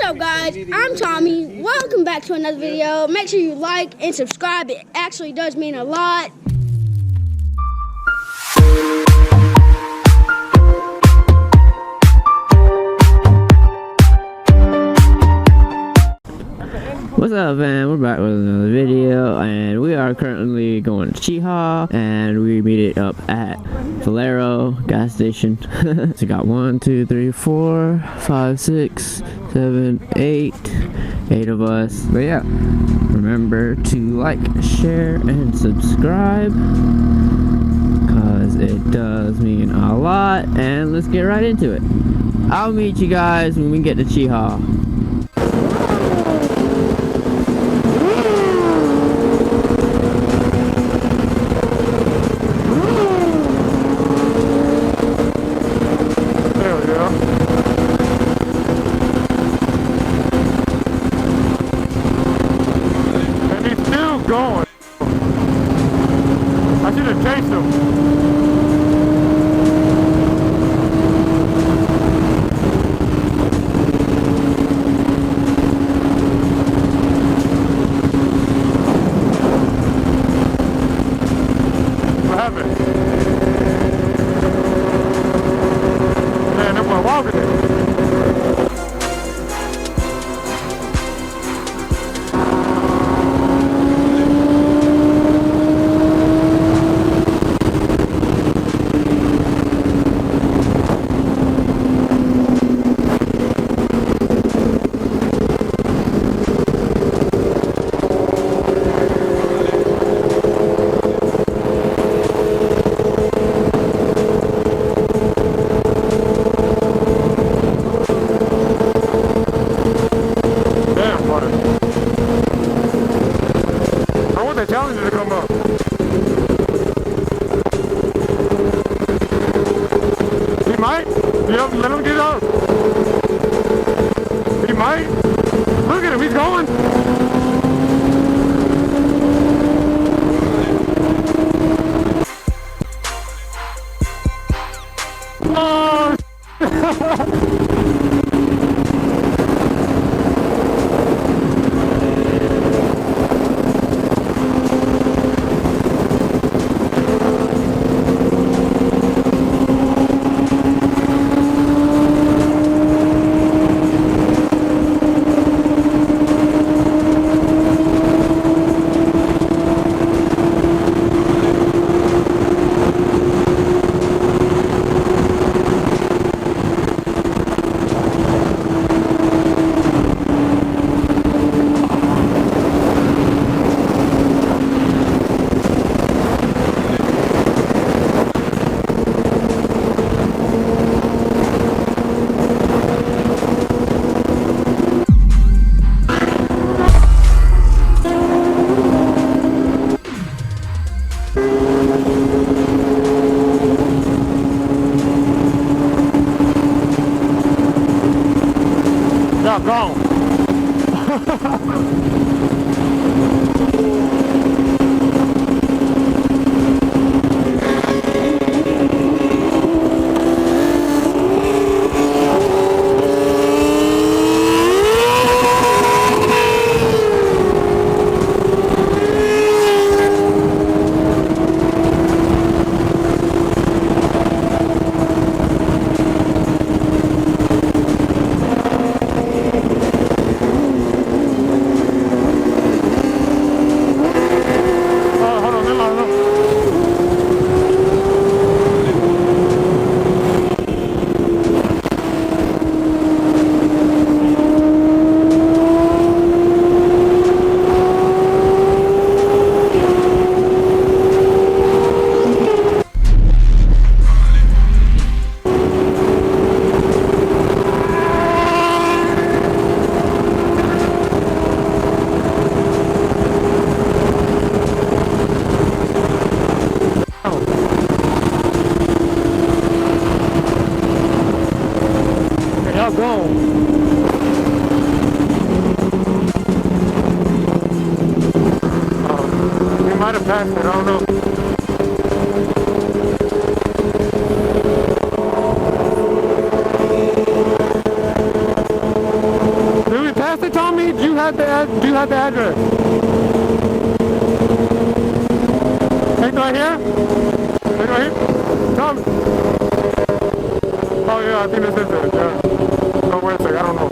up, guys? I'm Tommy. Welcome back to another video. Make sure you like and subscribe. It actually does mean a lot. What's up, man? We're back with another video, and we are currently going to Cheaha, and we meet it up at Valero gas station. So we got 1, 2, 3, 4, 5, 6, 7, 8 of us. But yeah, remember to like, share, and subscribe, cause it does mean a lot. And let's get right into it. I'll meet you guys when we get to Cheaha. Going. I should have chased him. What happened? Man, that boy walking there. To come up. He might. Yep, let him get up. He might. Look at him, he's going. Oh. Y'all gone. Might have passed it, I don't know. we pass it, Tommy? Do you have the address? Hey, right here? Hey, right here? Tommy. Oh yeah, I think this is it. Yeah. Oh, wait a second. I don't know.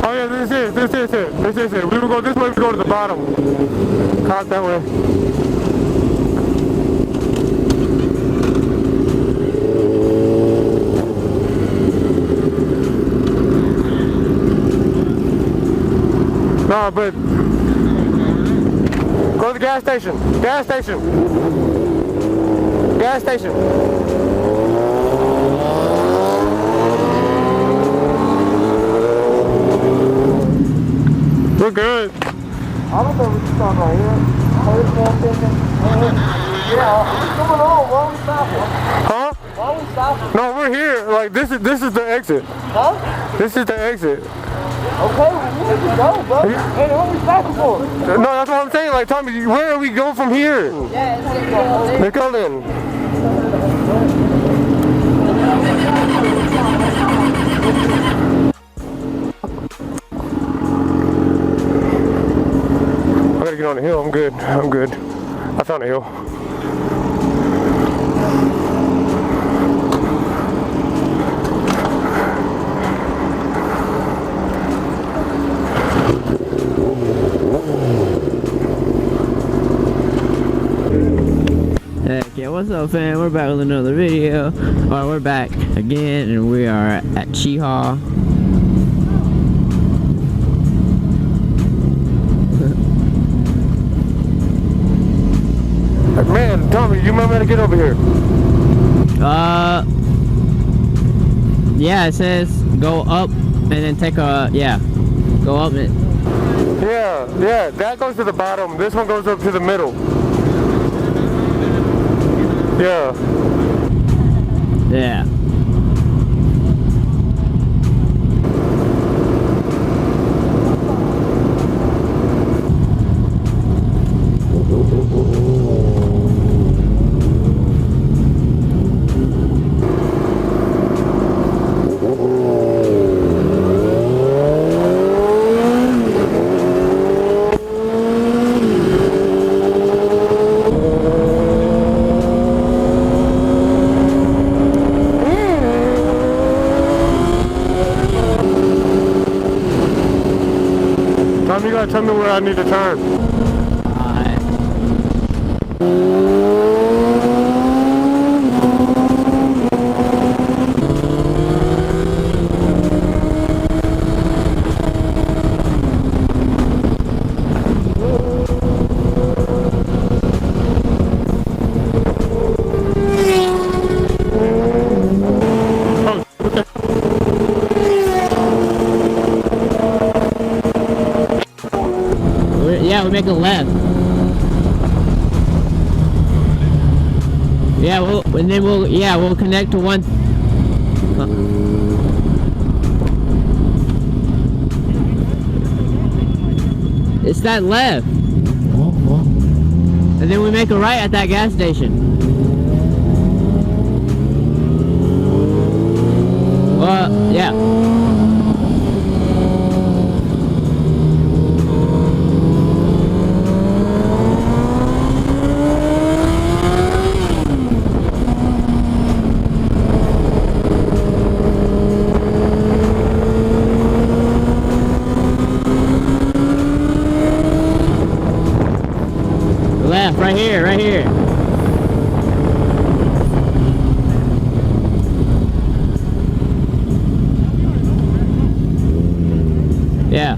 Oh yeah, this is it. We will go this way. We go to the bottom. Out that way. No, but go to the gas station. Gas station. Gas station. We're good. I don't know what you're talking about here. Yeah, what's going on? Why are we stopping? Huh? Why are we stopping? No, we're here. Like this is the exit. Huh? This is the exit. Okay, well, we need to go, bro. Hey, what are we stopping for? No, that's what I'm saying. Like, Tommy, where are we going from here? Let's go then. I gotta get on the hill. I'm good. I'm good. I found a hill. Heck yeah, what's up fam? We're back with another video. We're back again and we are at Cheaha. Man, Tommy, you remember how to get over here? Yeah, it says go up and then take a, yeah, go up and Yeah, that goes to the bottom. This one goes up to the middle. Yeah. yeah. You gotta tell me where I need to turn. Yeah, we make a left. Yeah, we'll connect to one. It's that left. And then we make a right at that gas station. Yeah. Left, right here, right here. Yeah.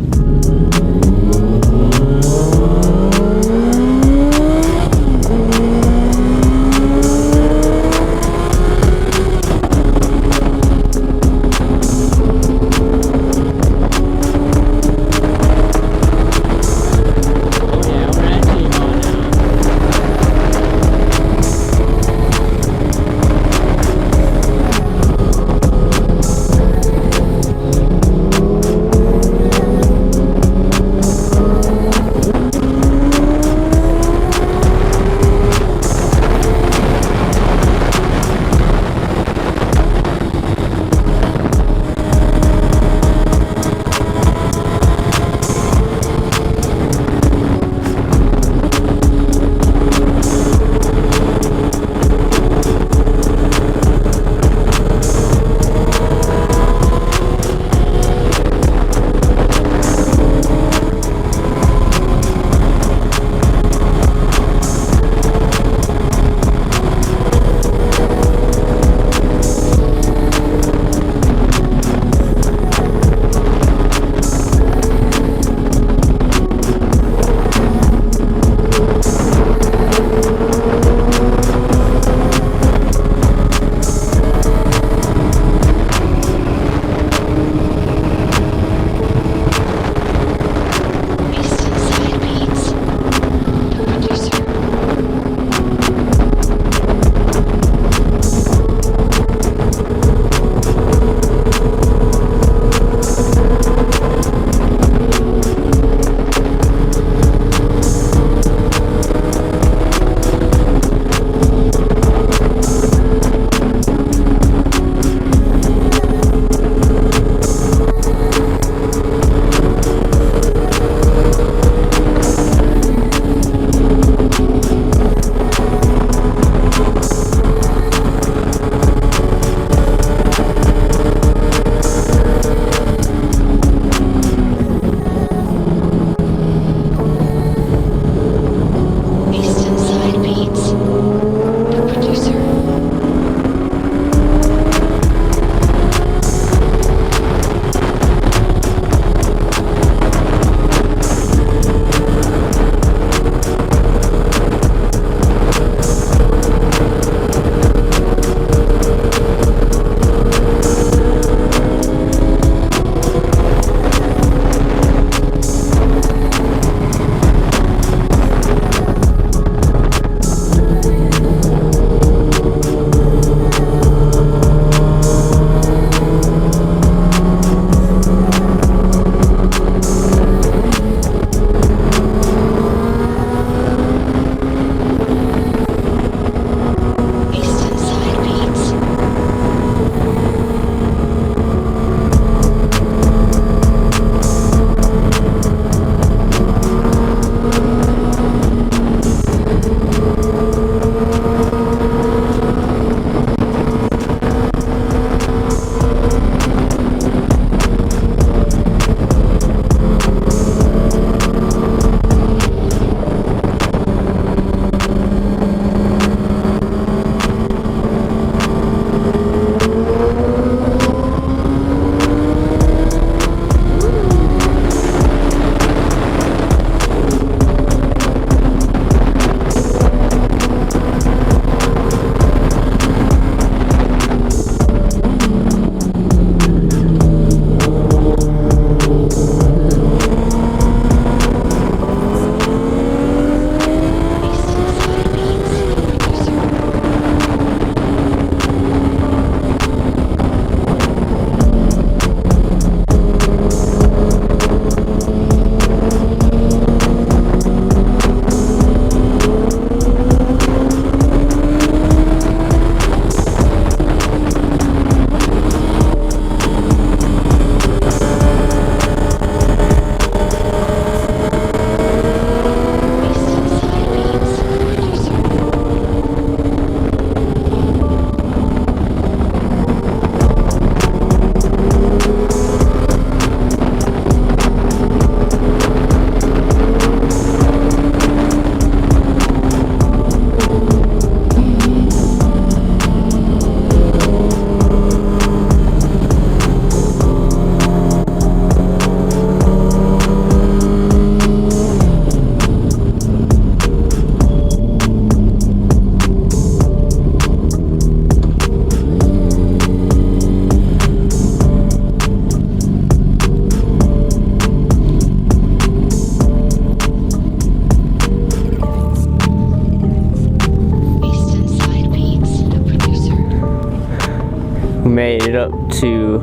made it up to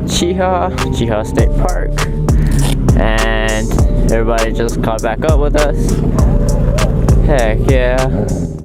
Cheaha State Park, and everybody just caught back up with us. Heck yeah.